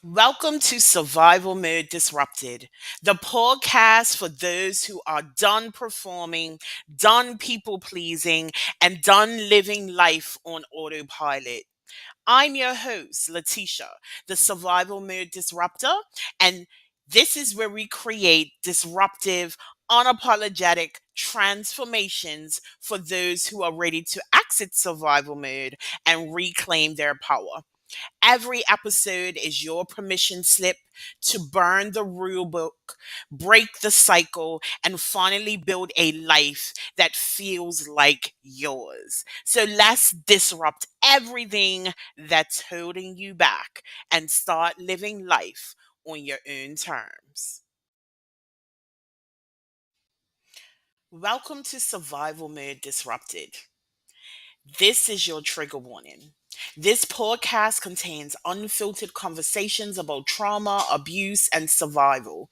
Welcome to Survival Mode Disrupted, the podcast for those who are done performing, done people pleasing, and done living life on autopilot. I'm your host, Letitia, the Survival Mode Disruptor, and this is where we create disruptive, unapologetic transformations for those who are ready to exit survival mode and reclaim their power. Every episode is your permission slip to burn the rule book, break the cycle, and finally build a life that feels like yours. So let's disrupt everything that's holding you back and start living life on your own terms. Welcome to Survival Mode Disrupted. This is your trigger warning. This podcast contains unfiltered conversations about trauma, abuse, and survival.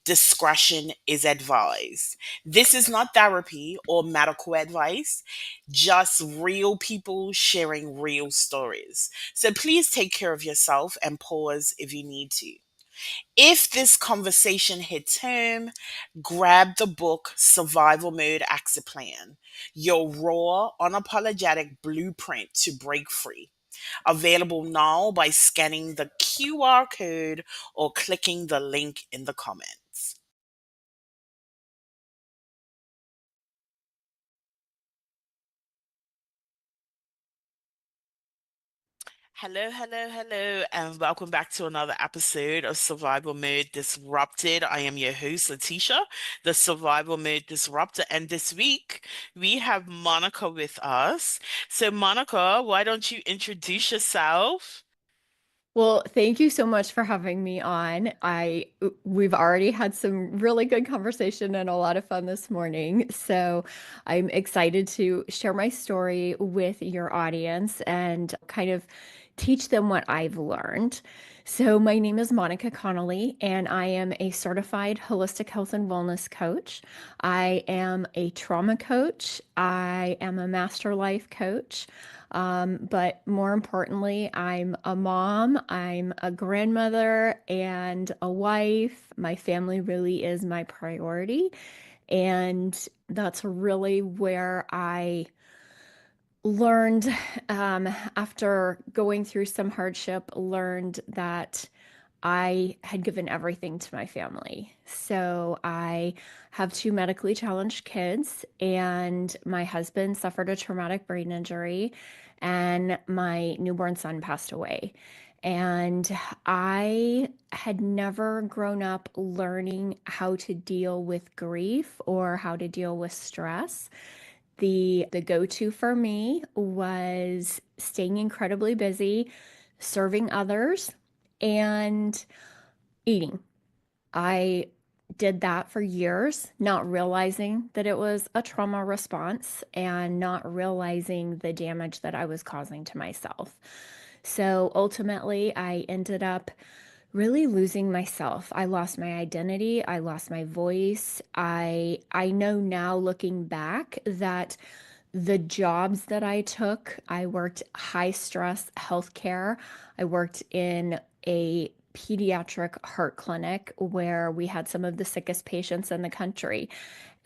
Discretion is advised. This is not therapy or medical advice, just real people sharing real stories. So please take care of yourself and pause if you need to. If this conversation hits home, grab the book Survival Mode Exit Plan, your raw, unapologetic blueprint to break free. Available now by scanning the QR code or clicking the link in the comments. Hello, hello, hello, and welcome back to another episode of Survival Mode Disrupted. I am your host, Letitia, the Survival Mode Disruptor, and this week we have Monica with us. So, Monica, why don't you introduce yourself? Well, thank you so much for having me on. We've already had some really good conversation and a lot of fun this morning. So I'm excited to share my story with your audience and kind of teach them what I've learned. So my name is Monica Connolly, and I am a certified holistic health and wellness coach. I am a trauma coach. I am a master life coach. But more importantly, I'm a mom, I'm a grandmother, and a wife. My family really is my priority. And that's really where I learned, after going through some hardship, learned that I had given everything to my family. So I have two medically challenged kids, and my husband suffered a traumatic brain injury, and my newborn son passed away. And I had never grown up learning how to deal with grief or how to deal with stress. The go-to for me was staying incredibly busy, serving others, and eating. I did that for years, not realizing that it was a trauma response and not realizing the damage that I was causing to myself. So ultimately, I ended up really losing myself. I lost my identity, I lost my voice. I know now looking back that the jobs that I took, I worked high stress healthcare. I worked in a pediatric heart clinic where we had some of the sickest patients in the country.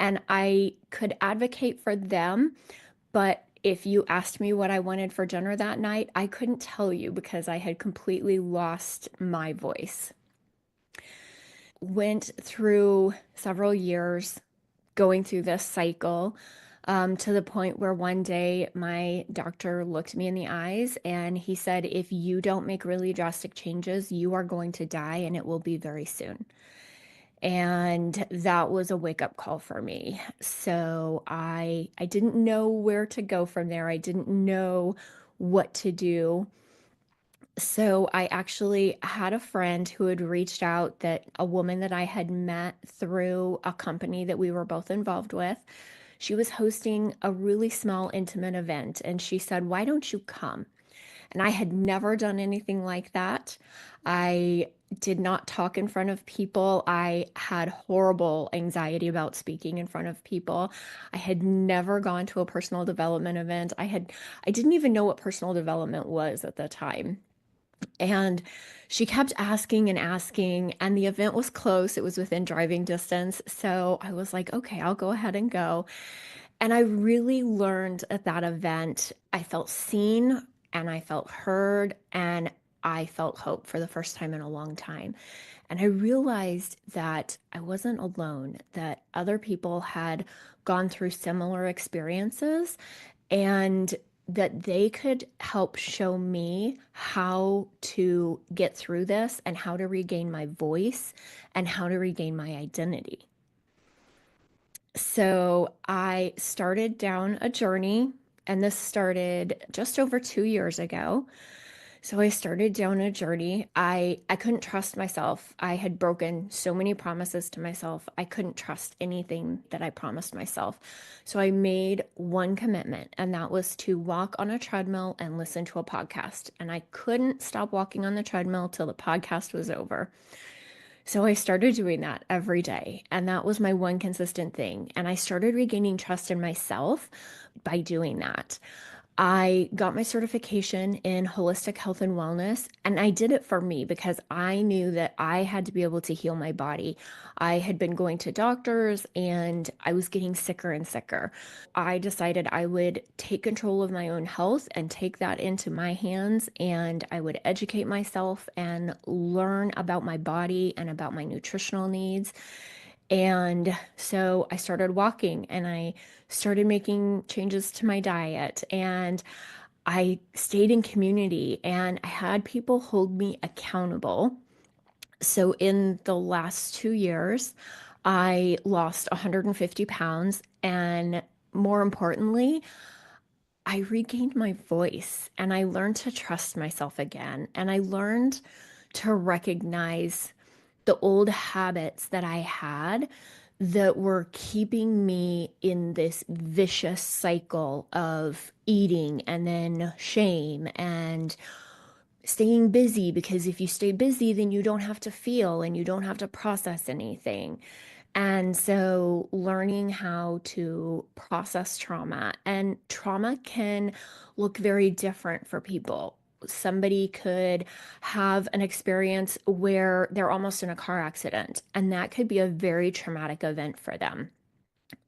And I could advocate for them, but if you asked me what I wanted for dinner that night, I couldn't tell you because I had completely lost my voice. Went through several years going through this cycle, to the point where one day my doctor looked me in the eyes and he said, "If you don't make really drastic changes, you are going to die and it will be very soon." And that was a wake up call for me. So I didn't know where to go from there. I didn't know what to do. So I actually had a friend who had reached out, that a woman that I had met through a company that we were both involved with. She was hosting a really small intimate event and she said, "Why don't you come?" And I had never done anything like that. I did not talk in front of people. I had horrible anxiety about speaking in front of people. I had never gone to a personal development event. I didn't even know what personal development was at the time. And she kept asking and asking, and the event was close. It was within driving distance. So I was like, okay, I'll go ahead and go. And I really learned at that event, I felt seen and I felt heard and I felt hope for the first time in a long time. And I realized that I wasn't alone, that other people had gone through similar experiences and that they could help show me how to get through this and how to regain my voice and how to regain my identity. So I started down a journey, and this started just over 2 years ago. So I started down a journey. I couldn't trust myself. I had broken so many promises to myself. I couldn't trust anything that I promised myself. So I made one commitment, and that was to walk on a treadmill and listen to a podcast. And I couldn't stop walking on the treadmill till the podcast was over. So I started doing that every day, and that was my one consistent thing. And I started regaining trust in myself by doing that. I got my certification in holistic health and wellness, and I did it for me because I knew that I had to be able to heal my body. I had been going to doctors and I was getting sicker and sicker. I decided I would take control of my own health and take that into my hands, and I would educate myself and learn about my body and about my nutritional needs. And so I started walking and I started making changes to my diet and I stayed in community and I had people hold me accountable. So in the last 2 years, I lost 150 pounds and more importantly, I regained my voice and I learned to trust myself again. And I learned to recognize the old habits that I had that were keeping me in this vicious cycle of eating and then shame and staying busy, because if you stay busy, then you don't have to feel and you don't have to process anything. And so, learning how to process trauma, and trauma can look very different for people. Somebody could have an experience where they're almost in a car accident, and that could be a very traumatic event for them.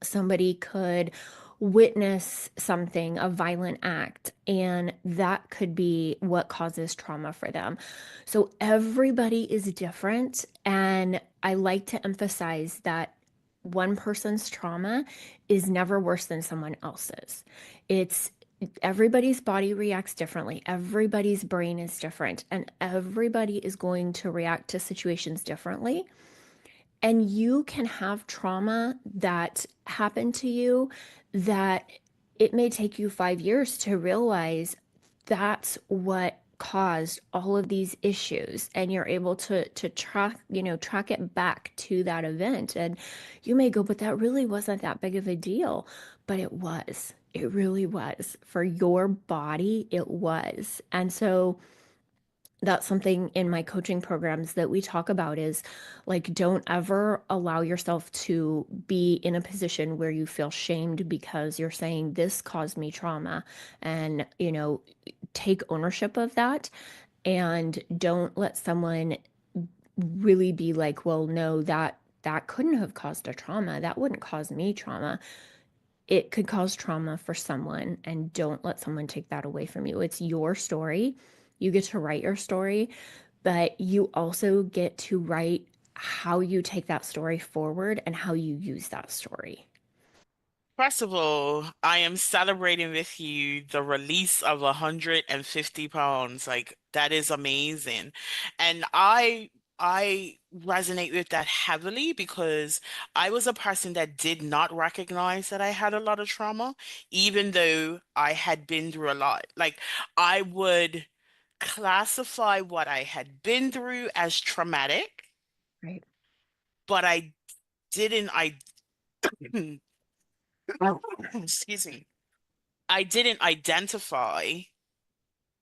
Somebody could witness something, a violent act, and that could be what causes trauma for them. So everybody is different. And I like to emphasize that one person's trauma is never worse than someone else's. It's everybody's body reacts differently. Everybody's brain is different, and everybody is going to react to situations differently. And you can have trauma that happened to you that it may take you 5 years to realize that's what caused all of these issues, and you're able to track it back to that event. And you may go, but that really wasn't that big of a deal. But it really was for your body. It was. And so that's something in my coaching programs that we talk about is like, don't ever allow yourself to be in a position where you feel shamed because you're saying this caused me trauma. And take ownership of that, and don't let someone really be like, well, no, that couldn't have caused a trauma, that wouldn't cause me trauma. It could cause trauma for someone, and don't let someone take that away from you. It's your story. You get to write your story, but you also get to write how you take that story forward and how you use that story. First of all, I am celebrating with you the release of 150 pounds. Like that is amazing. And I resonate with that heavily because I was a person that did not recognize that I had a lot of trauma, even though I had been through a lot. Like I would classify what I had been through as traumatic, Right. but I didn't I excuse me. I didn't identify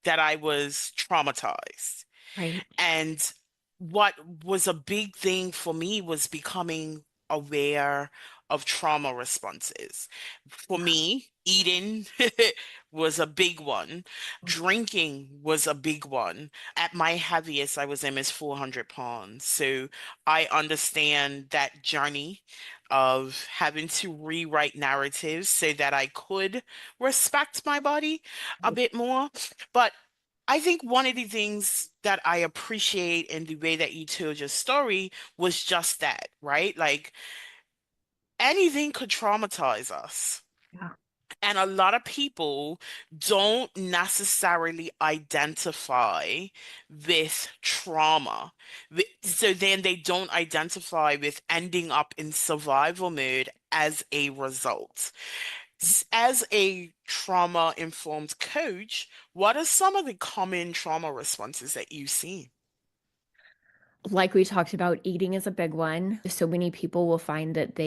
that I was traumatized. Right. And what was a big thing for me was becoming aware of trauma responses. For me, eating was a big one. Drinking was a big one. At my heaviest, I was almost 400 pounds. So I understand that journey of having to rewrite narratives so that I could respect my body a bit more. But I think one of the things that I appreciate in the way that you told your story was just that, right? Like anything could traumatize us. Yeah. And a lot of people don't necessarily identify with trauma. So then they don't identify with ending up in survival mode as a result. As a trauma-informed coach, what are some of the common trauma responses that you see? Like we talked about, eating is a big one. So many people will find that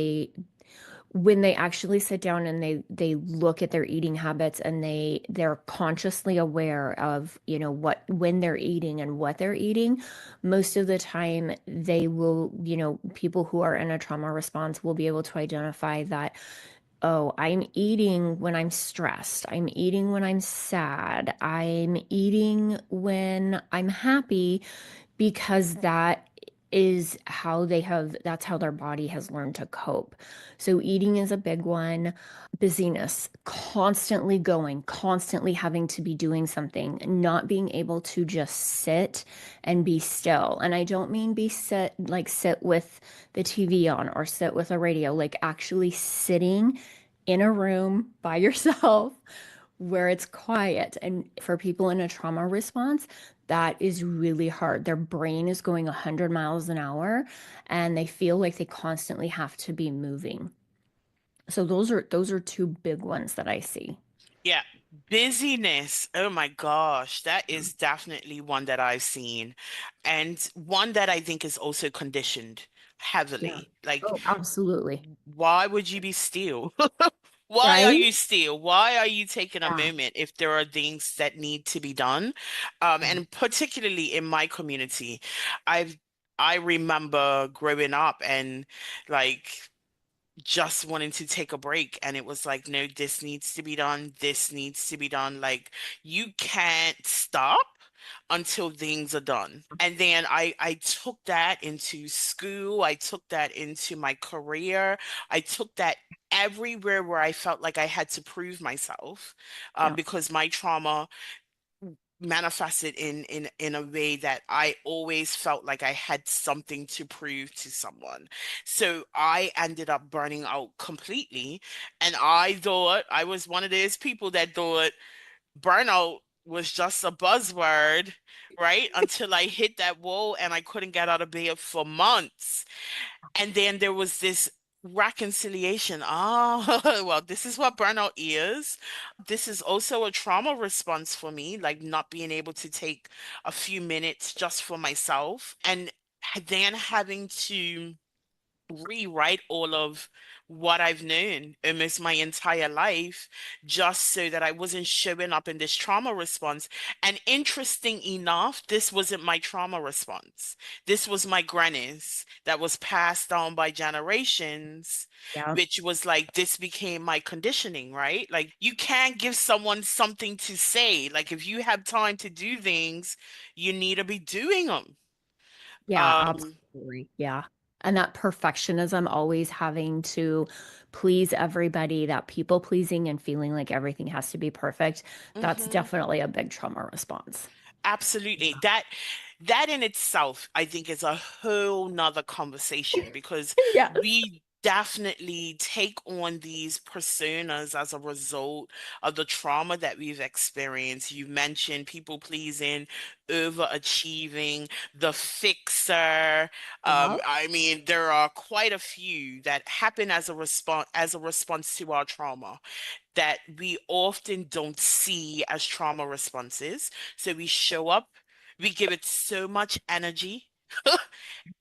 when they actually sit down and they look at their eating habits and they're consciously aware of, what when they're eating and what they're eating, most of the time they will, people who are in a trauma response will be able to identify that, oh, I'm eating when I'm stressed. I'm eating when I'm sad. I'm eating when I'm happy because that's how their body has learned to cope. So eating is a big one. Busyness, constantly going, constantly having to be doing something, not being able to just sit and be still. And I don't mean sit with the TV on or sit with a radio, like actually sitting in a room by yourself where it's quiet. And for people in a trauma response, that is really hard. Their brain is going 100 miles an hour and they feel like they constantly have to be moving. So those are two big ones that I see. Yeah, busyness. Oh my gosh, that is definitely one that I've seen, and one that I think is also conditioned Yeah. heavily. Like, Oh, absolutely. why would you be still? Why are Right? you still? Why are you taking a Yeah. moment if there are things that need to be done? And particularly in my community, I've I remember growing up and like just wanting to take a break, and it was like, no, this needs to be done, this needs to be done. Like, you can't stop until things are done. And then I took that into school, I took that into my career, I took that everywhere where I felt like I had to prove myself, Yeah. because my trauma manifested in a way that I always felt like I had something to prove to someone. So I ended up burning out completely, and I thought I was one of those people that thought burnout was just a buzzword, right? Until I hit that wall and I couldn't get out of bed for months. And then there was this reconciliation. Ah, well, this is what burnout is. This is also a trauma response for me, like not being able to take a few minutes just for myself, and then having to rewrite all of what I've known almost my entire life just so that I wasn't showing up in this trauma response. And interesting enough, this wasn't my trauma response. This was my granny's that was passed down by generations, Yeah. which was like this became my conditioning, right? Like you can't give someone something to say. Like if you have time to do things, you need to be doing them. Yeah, Um, absolutely. Yeah. And that perfectionism, always having to please everybody, that people pleasing and feeling like everything has to be perfect, that's mhm. definitely a big trauma response. Absolutely. That in itself, I think, is a whole nother conversation because Yes. we definitely take on these personas as a result of the trauma that we've experienced. You mentioned people pleasing, overachieving, the fixer. Yeah. I mean, there are quite a few that happen as a response to our trauma that we often don't see as trauma responses. So we show up, we give it so much energy,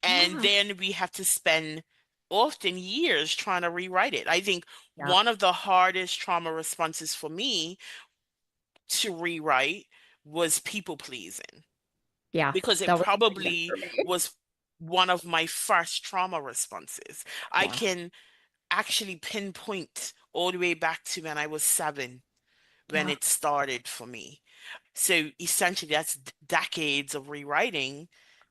and Yeah. then we have to spend often years trying to rewrite it. I think Yeah. one of the hardest trauma responses for me to rewrite was people pleasing Yeah. because it That was a big one probably for me. was one of my first trauma responses. I Yeah. can actually pinpoint all the way back to when I was 7 when Yeah. it started for me. So essentially, that's decades of rewriting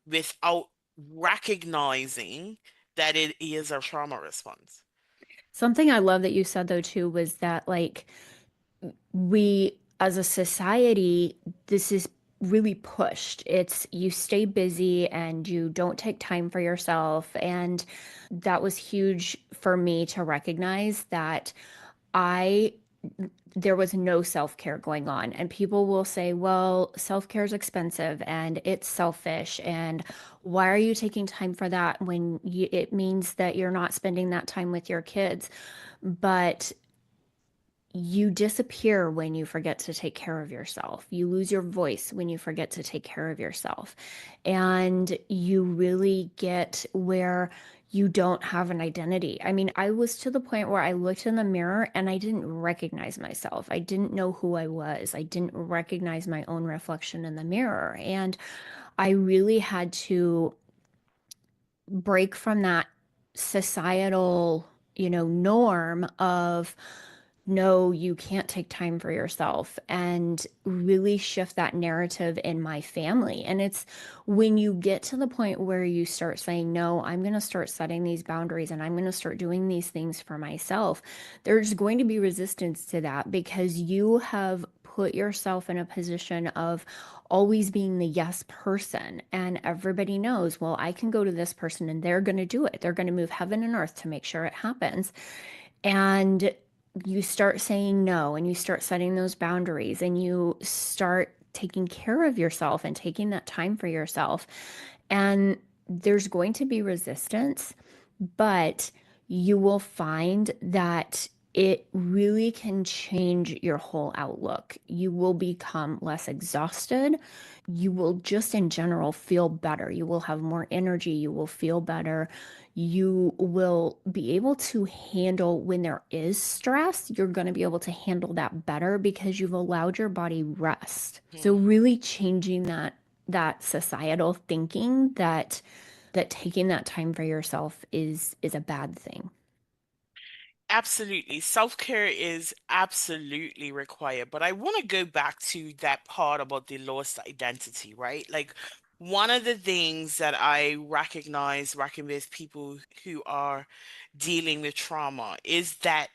without recognizing that it is a trauma response. Something I love that you said though too was that like we as a society, this is really pushed. It's you stay busy and you don't take time for yourself. And that was huge for me to recognize that I there was no self-care going on. And people will say, well, self-care is expensive and it's selfish. And why are you taking time for that when it means that you're not spending that time with your kids? But you disappear when you forget to take care of yourself. You lose your voice when you forget to take care of yourself. And you really get where you don't have an identity. I mean, I was to the point where I looked in the mirror and I didn't recognize myself. I didn't know who I was. I didn't recognize my own reflection in the mirror. And I really had to break from that societal, norm of no, you can't take time for yourself and really shift that narrative in my family. And it's when you get to the point where you start saying, no, I'm going to start setting these boundaries and I'm going to start doing these things for myself, there's going to be resistance to that because you have put yourself in a position of always being the yes person. And everybody knows, well, I can go to this person and they're going to do it. They're going to move heaven and earth to make sure it happens. And you start saying no and you start setting those boundaries and you start taking care of yourself and taking that time for yourself. And there's going to be resistance, but you will find that it really can change your whole outlook. You will become less exhausted. You will just in general feel better. You will have more energy. You will feel better. You will be able to handle when there is stress. You're going to be able to handle that better because you've allowed your body rest. So Hmm. really changing that societal thinking that taking that time for yourself is a bad thing. Absolutely. Self-care is absolutely required. But I want to go back to that part about the lost identity, right? Like one of the things that I recognize working with people who are dealing with trauma is that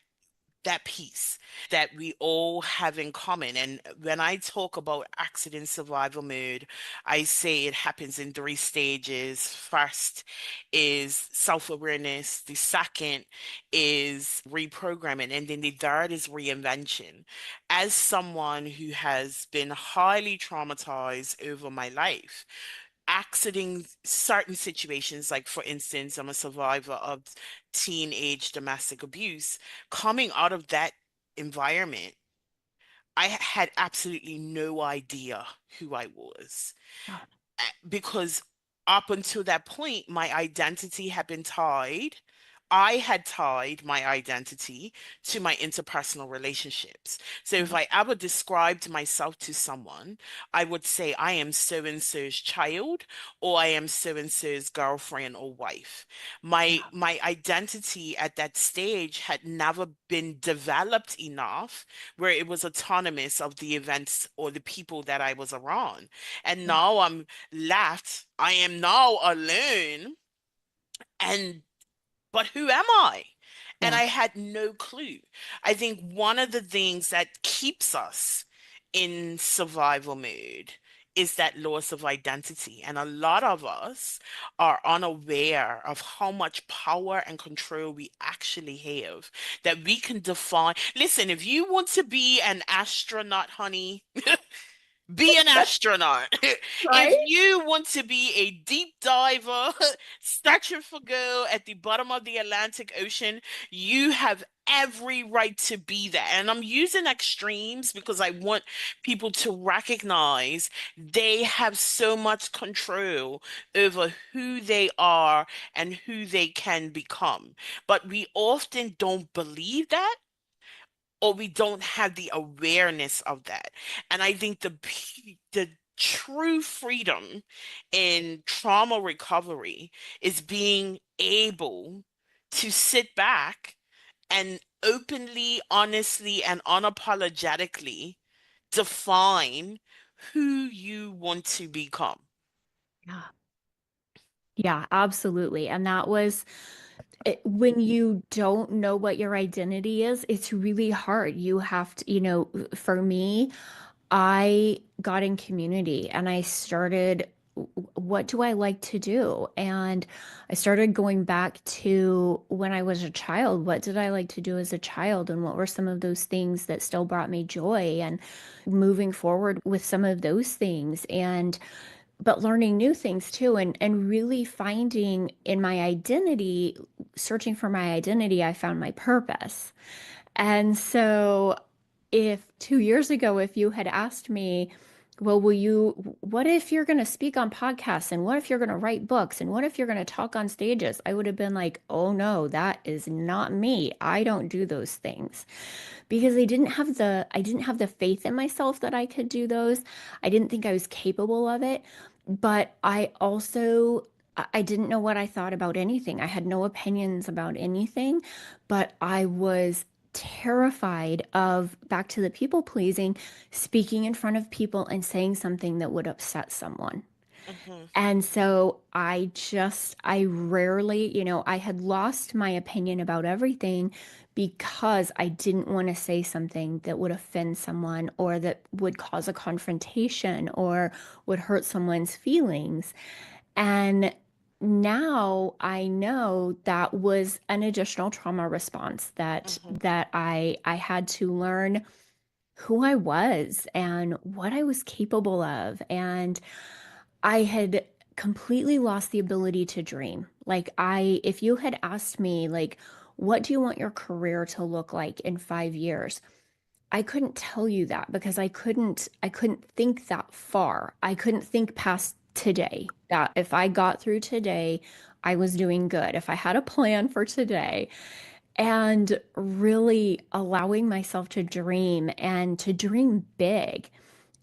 piece that we all have in common. And when I talk about accident survival mode, I say it happens in three stages. First is self-awareness, the second is reprogramming, and then the third is reinvention. As someone who has been highly traumatized over my life, exiting certain situations, like for instance, I'm a survivor of teenage domestic abuse. Coming out of that environment, I had absolutely no idea who I was because up until that point, my identity had been tied. I had tied my identity to my interpersonal relationships. So if Yeah. I ever described myself to someone, I would say I am so and so's child or I am so and so's girlfriend or wife. My Yeah. my identity at that stage had never been developed enough where it was autonomous of the events or the people that I was around. And Yeah. now I'm left. I am now alone. And but who am I? And Yeah. I had no clue. I think one of the things that keeps us in survival mode is that loss of identity. And a lot of us are unaware of how much power and control we actually have, that we can define. Listen, if you want to be an astronaut, honey, be an astronaut. If Right? you want to be a deep diver, searching for gold at the bottom of the Atlantic Ocean, you have every right to be there. And I'm using extremes because I want people to recognize they have so much control over who they are and who they can become. But we often don't believe that or we don't have the awareness of that. And I think the true freedom in trauma recovery is being able to sit back and openly, honestly, and unapologetically define who you want to become. Yeah. Yeah, absolutely. And that was when you don't know what your identity is, it's really hard. You have to, for me, I got in community and I started, what do I like to do? And I started going back to when I was a child. What did I like to do as a child? And what were some of those things that still brought me joy? And moving forward with some of those things. And but learning new things too, and really finding in my identity, searching for my identity, I found my purpose. And so if 2 years ago, if you had asked me, well, what if you're going to speak on podcasts, and what if you're going to write books, and what if you're going to talk on stages, I would have been like, oh no, that is not me. I don't do those things, because I didn't have the faith in myself that I could do those. I didn't think I was capable of it, but I didn't know what I thought about anything. I had no opinions about anything, but I was terrified of, back to the people pleasing, speaking in front of people and saying something that would upset someone. Hmm. And so I rarely, I had lost my opinion about everything because I didn't want to say something that would offend someone, or that would cause a confrontation, or would hurt someone's feelings. And now I know that was an additional trauma response Hmm. that I had to learn who I was and what I was capable of. And I had completely lost the ability to dream. If you had asked me, like, what do you want your career to look like in 5 years? I couldn't tell you that, because I couldn't think that far. I couldn't think past today. That if I got through today, I was doing good. If I had a plan for today, and really allowing myself to dream, and to dream big.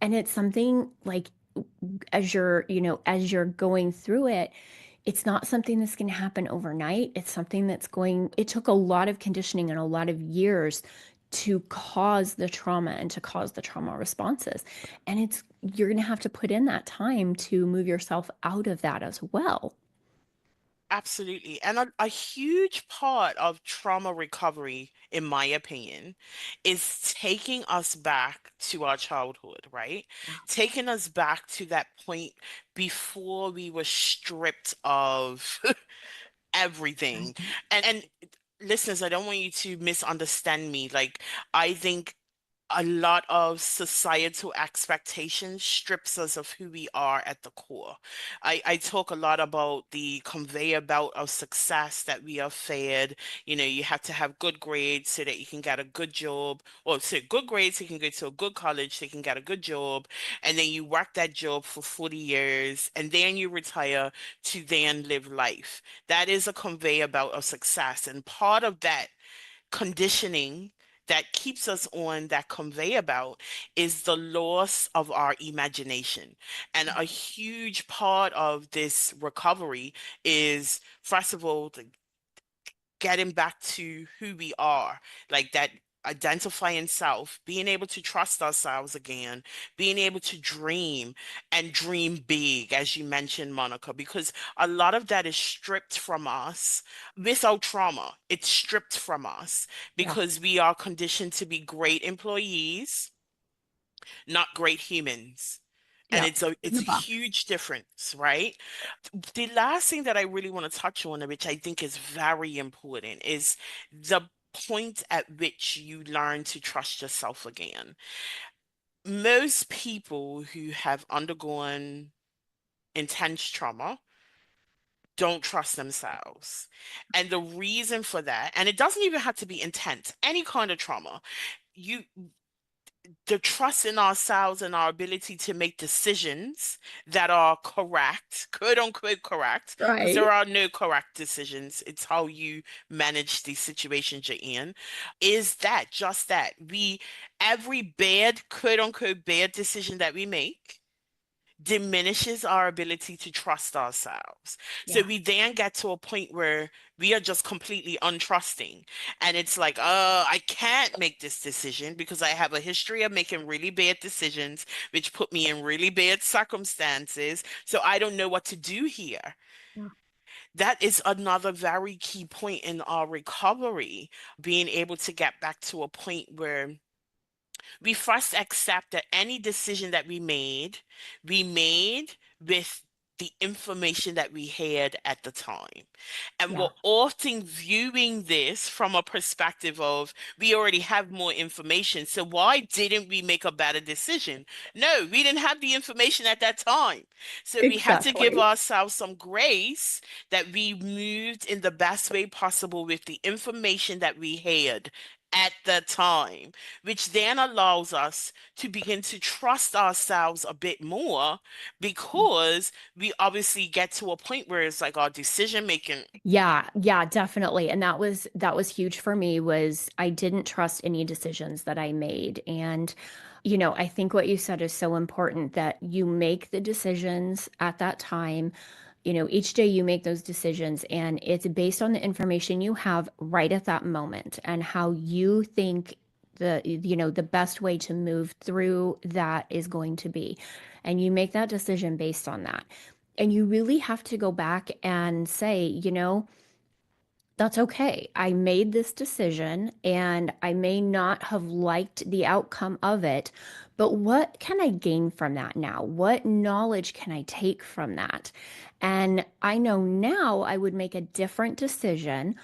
And it's something like, as you're going through it, it's not something that's going to happen overnight. It's something it took a lot of conditioning and a lot of years to cause the trauma and to cause the trauma responses. And you're going to have to put in that time to move yourself out of that as well. Absolutely. And a huge part of trauma recovery, in my opinion, is taking us back to our childhood, right? Taking us back to that point before we were stripped of everything. And listeners, I don't want you to misunderstand me. Like, I think a lot of societal expectations strips us of who we are at the core. I talk a lot about the conveyor belt of success that we are fed. You know, you have to have good grades so that you can get a good job, or so good grades so you can go to a good college so you can get a good job, and then you work that job for 40 years, and then you retire to then live life. That is a conveyor belt of success, and part of that conditioning that keeps us on that conveyor belt is the loss of our imagination. And a huge part of this recovery is, first of all, getting back to who we are, like that identifying self, being able to trust ourselves again, being able to dream and dream big, as you mentioned, Monica, because a lot of that is stripped from us without trauma. It's stripped from us Yeah. because we are conditioned to be great employees, not great humans. And Yeah. In it's the a box. huge difference, right? The last thing that I really want to touch on, which I think is very important, is the point at which you learn to trust yourself again. Most people who have undergone intense trauma don't trust themselves. And the reason for that, and it doesn't even have to be intense, any kind of trauma, you the trust in ourselves and our ability to make decisions that are correct, quote unquote correct, because there Right. are no correct decisions. It's how you manage the situations you're in. Is that just that? Every bad, quote unquote, bad decision that we make diminishes our ability to trust ourselves. So Yeah. we then get to a point where we are just completely untrusting. And it's like, I can't make this decision because I have a history of making really bad decisions, which put me in really bad circumstances. So I don't know what to do here. Yeah. That is another very key point in our recovery, being able to get back to a point where we first accept that any decision that we made with the information that we had at the time. And we're Yeah. often viewing this from a perspective of we already have more information. So why didn't we make a better decision? No, we didn't have the information at that time. So we had to give Exactly. ourselves some grace that we moved in the best way possible with the information that we had at the time, which then allows us to begin to trust ourselves a bit more because we obviously get to a point where it's like our decision making. Yeah, yeah, definitely. And that was huge for me was I didn't trust any decisions that I made. And I think what you said is so important that you make the decisions at that time. Each day you make those decisions and it's based on the information you have right at that moment and how you think the best way to move through that is going to be. And you make that decision based on that. And you really have to go back and say, that's okay. I made this decision and I may not have liked the outcome of it, but what can I gain from that now? What knowledge can I take from that? And I know now I would make a different decision,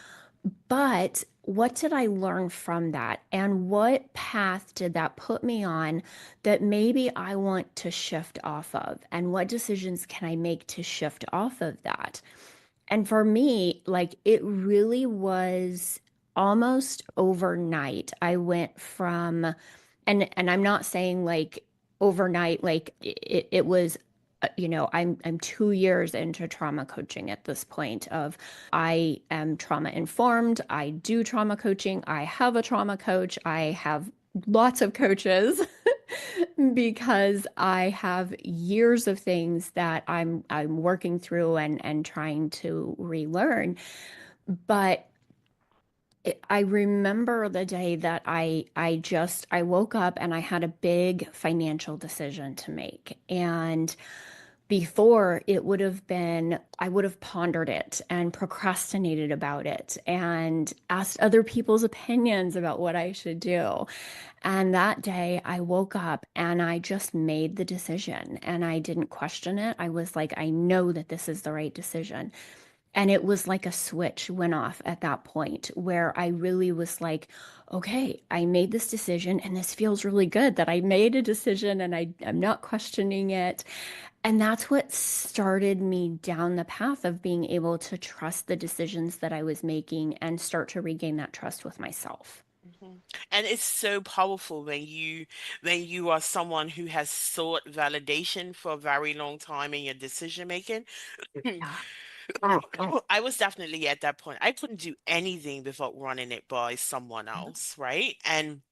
but what did I learn from that? And what path did that put me on that maybe I want to shift off of? And what decisions can I make to shift off of that? And for me, like it really was almost overnight. I went from, and I'm not saying like overnight, like it was, I'm 2 years into trauma coaching at this point of I am trauma informed. I do trauma coaching. I have a trauma coach. I have lots of coaches because I have years of things that I'm working through and trying to relearn. But I remember the day that I woke up and I had a big financial decision to make. And before it would have been, I would have pondered it and procrastinated about it and asked other people's opinions about what I should do. And that day I woke up and I just made the decision and I didn't question it. I was like, I know that this is the right decision. And it was like a switch went off at that point where I really was like, okay, I made this decision and this feels really good that I made a decision and I'm not questioning it. And that's what started me down the path of being able to trust the decisions that I was making and start to regain that trust with myself. Mhm. And it's so powerful when you are someone who has sought validation for a very long time in your decision making. Yeah. I was definitely at that point. I couldn't do anything without running it by someone else, right? And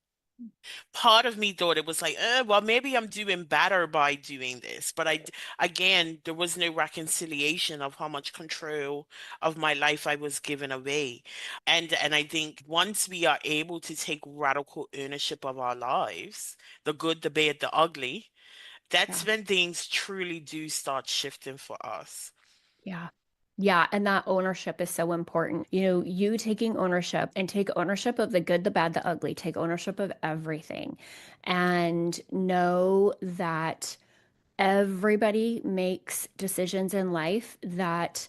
part of me thought it was like, well, maybe I'm doing better by doing this. But again, there was no reconciliation of how much control of my life I was giving away. And I think once we are able to take radical ownership of our lives, the good, the bad, the ugly, that's Yeah. when things truly do start shifting for us. Yeah. Yeah, and that ownership is so important. You taking ownership and take ownership of the good, the bad, the ugly, take ownership of everything and know that everybody makes decisions in life that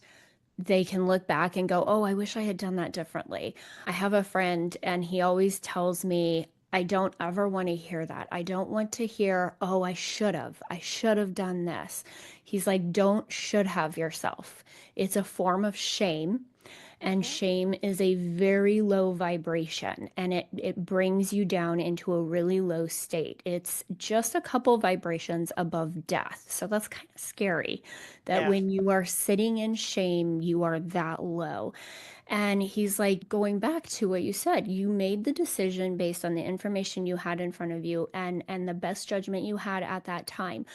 they can look back and go, oh, I wish I had done that differently. I have a friend, and he always tells me, I don't ever want to hear that. I don't want to hear, oh, I should have. I should have done this. He's like, don't should have yourself. It's a form of shame. And Mhm. shame is a very low vibration and it brings you down into a really low state. It's just a couple vibrations above death. So that's kind of scary that Yeah. when you are sitting in shame, you are that low. And he's like, going back to what you said, you made the decision based on the information you had in front of you and the best judgment you had at that time.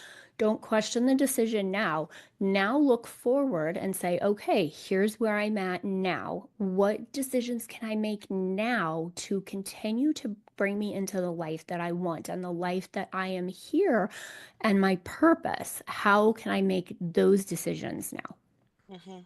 Don't question the decision now. Now look forward and say, okay, here's where I'm at now. What decisions can I make now to continue to bring me into the life that I want and the life that I am here and my purpose? How can I make those decisions now? Hmm.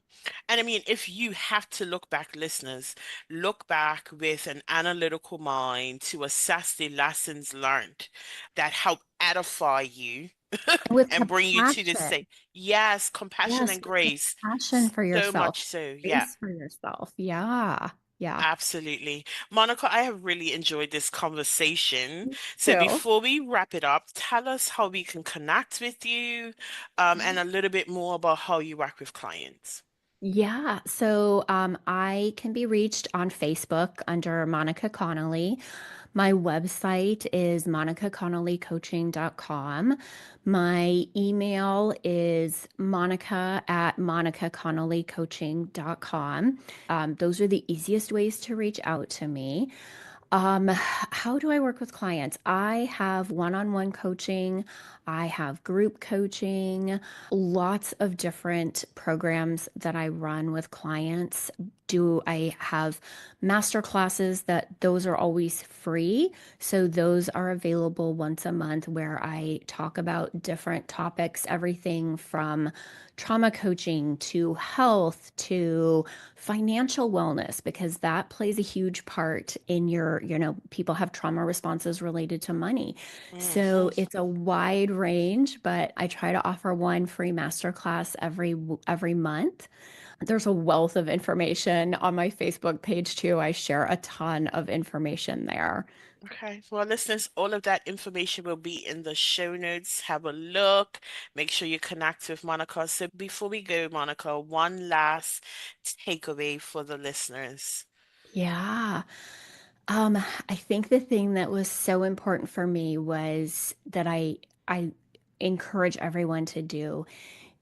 And I mean, if you have to look back, listeners, look back with an analytical mind to assess the lessons learned that help edify you And with and bring you to this compassion. state. Yes, compassion Yes, and with grace. compassion for So yourself, much so. Yeah, grace for yourself. Yeah. Yeah. absolutely. Monica, I have really enjoyed this conversation. So So, before we wrap it up, tell us how we can connect with you, and a little bit more about how you work with clients. yeah. I can be reached on Facebook under Monica Connolly. My website is monicaconnollycoaching.com. My email is monica at monicaconnollycoaching.com. Those are the easiest ways to reach out to me. How do I work with clients? I have one-on-one coaching, I have group coaching, lots of different programs that I run with clients. Do I have master classes that those are always free? So those are available once a month where I talk about different topics, everything from trauma coaching to health to financial wellness, because that plays a huge part in people have trauma responses related to money. Hmm. So it's a wide range, but I try to offer one free masterclass every month. There's a wealth of information on my Facebook page too. I share a ton of information there. Okay. Well, listeners, all of that information will be in the show notes. Have a look. Make sure you connect with Monica. So before we go, Monica, one last takeaway for the listeners. Yeah. Um, I think the thing that was so important for me was that I encourage everyone to do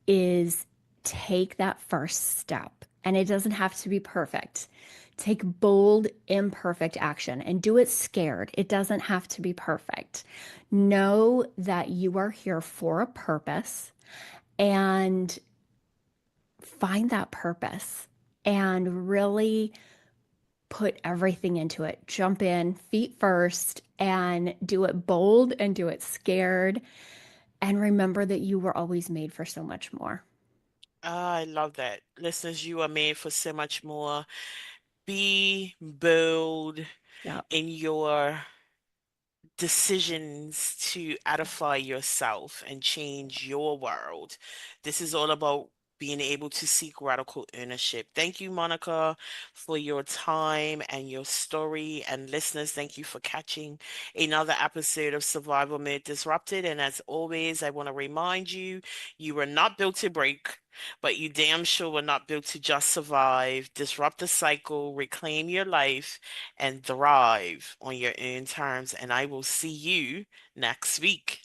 is take that first step. And it doesn't have to be perfect. Take bold, imperfect action and do it scared. It doesn't have to be perfect. Know that you are here for a purpose and find that purpose and really put everything into it. Jump in feet first and do it bold and do it scared. And remember that you were always made for so much more. Ah, I love that. Listeners, you are made for so much more. Be bold Yeah. in your decisions to edify yourself and change your world. This is all about being able to seek radical ownership. Thank you, Monica, for your time and your story. And listeners, thank you for catching another episode of Survival Mode Disrupted. And as always, I want to remind you, you were not built to break. But you damn sure were not built to just survive. Disrupt the cycle, reclaim your life, and thrive on your own terms. And I will see you next week.